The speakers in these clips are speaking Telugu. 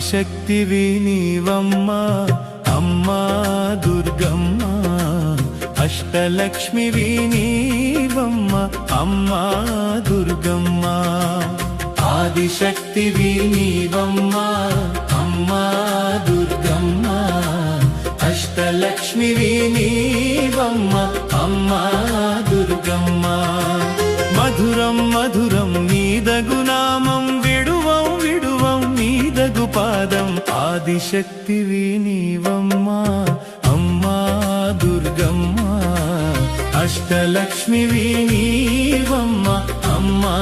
ఆదిశక్తివి నీవమ్మా అమ్మా దుర్గమ్మ, అష్టలక్ష్మివి నీవమ్మా అమ్మా దుర్గమ్మ. ఆదిశక్తివి నీవమ్మా అమ్మా దుర్గమ్మ, అష్టలక్ష్మివి నీవమ్మా అమ్మా దుర్గమ్మ. మధురం మధురం నీదగు నామం, విడువం విడువం నీదగు పాదం. ఆదిశక్తివి నీవమ్మా అమ్మా దుర్గమ్మ, అష్టలక్ష్మివి నీవమ్మా అమ్మా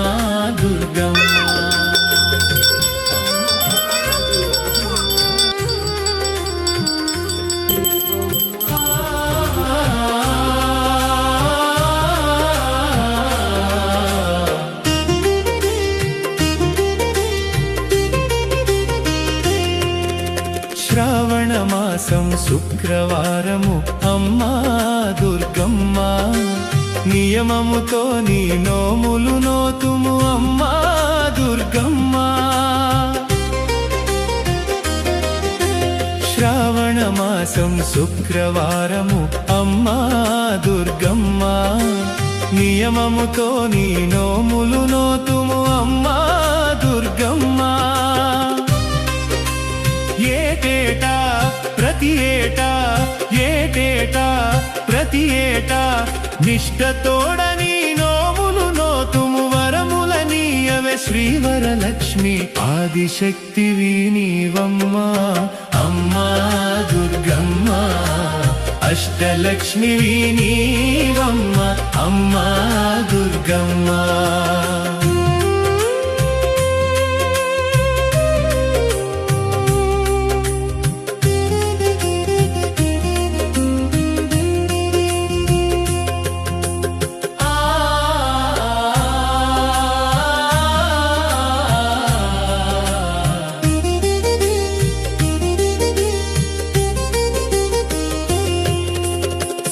దుర్గమ్మ. శ్రావణ మాసం శుక్రవారము అమ్మా దుర్గమ్మ, నియమముతో నీ నోములు నోతుము అమ్మా దుర్గమ్మ. శ్రావణ మాసం శుక్రవారము అమ్మా దుర్గమ్మ, నియమముతో నీ నోములు నోతుము అమ్మా దుర్గమ్మ. ఏటేటా ప్రతి ఏటా, ఏటేటా ప్రతి ఏటా నిష్ఠతోడని నోములు నోతుము, వరములనీయవే శ్రీవరలక్ష్మి. ఆదిశక్తివి నీవమ్మా అమ్మా దుర్గమ్మ, అష్టలక్ష్మివి నీవమ్మా అమ్మా దుర్గమ్మ.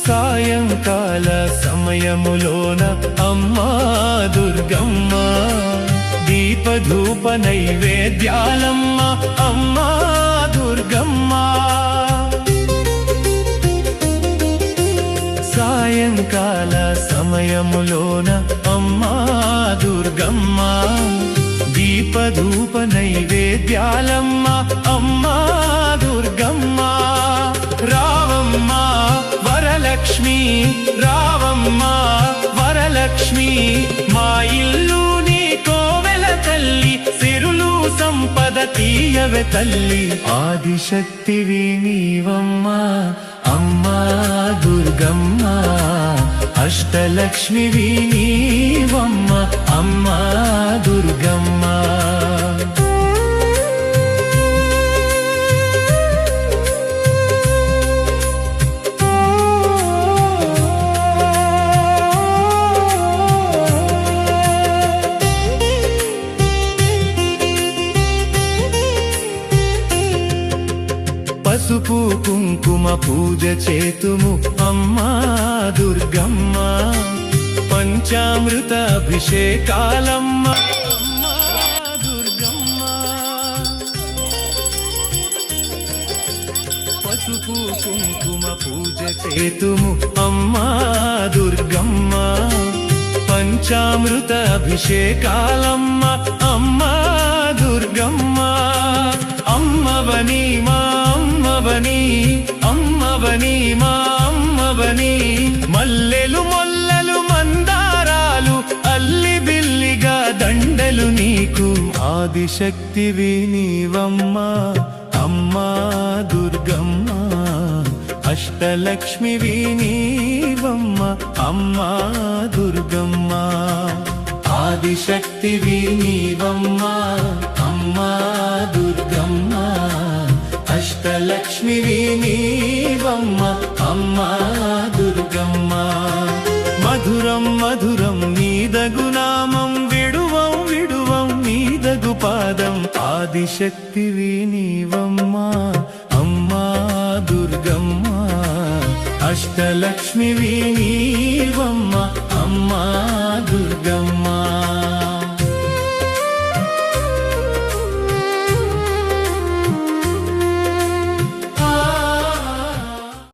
సాయంకాల సమయములోన అమ్మా దుర్గమ్మ, దీపధూప నైవేద్యాలమ్మ అమ్మా దుర్గమ్మ. సాయంకాల సమయములోన అమ్మా దుర్గమ్మ, దీపధూప నైవేద్యాలమ్మ అమ్మా దుర్గమ్మ. రావమ్మ వరలక్ష్మి, రావమ్మ వరలక్ష్మి, మా ఇల్లు నీ కోవెల తల్లి, సిరులు సంపద తీయవె తల్లి. ఆదిశక్తివి నీవమ్మా అమ్మా దుర్గమ్మ, అష్టలక్ష్మివి నీవమ్మా అమ్మా దుర్గమ్మ. పసుపు కుంకుమ పూజ చేతుము అమ్మా దుర్గమ్మ, పంచామృత అభిషేకాలమ్మ అమ్మా దుర్గమ్మ. పసుపు కుంకుమ పూజ చేతుము అమ్మా దుర్గమ్మ, పంచామృత అభిషేకాలమ్మ అమ్మా దుర్గమ్మ. అమ్మవని మా అమ్మవని, అమ్మవని మా అమ్మవని, మల్లెలు మొల్లలు మందారాలు అల్లి బిల్లిగా దండలు నీకు. ఆదిశక్తివి నీవమ్మా అమ్మా దుర్గమ్మ, అష్టలక్ష్మివి నీవమ్మా అమ్మా దుర్గమ్మ. ఆదిశక్తివి నీవమ్మా అమ్మా దుర్గమ్మ, అష్టలక్ష్మివి నీవమ్మా అమ్మా దుర్గమ్మ. మధురం మధురం నీదగు నామం, విడువం విడువం నీదగు పాదం. ఆదిశక్తివి నీవమ్మా అమ్మా దుర్గమ్మ, అష్టలక్ష్మివి నీవమ్మా అమ్మా దుర్గమ్మ.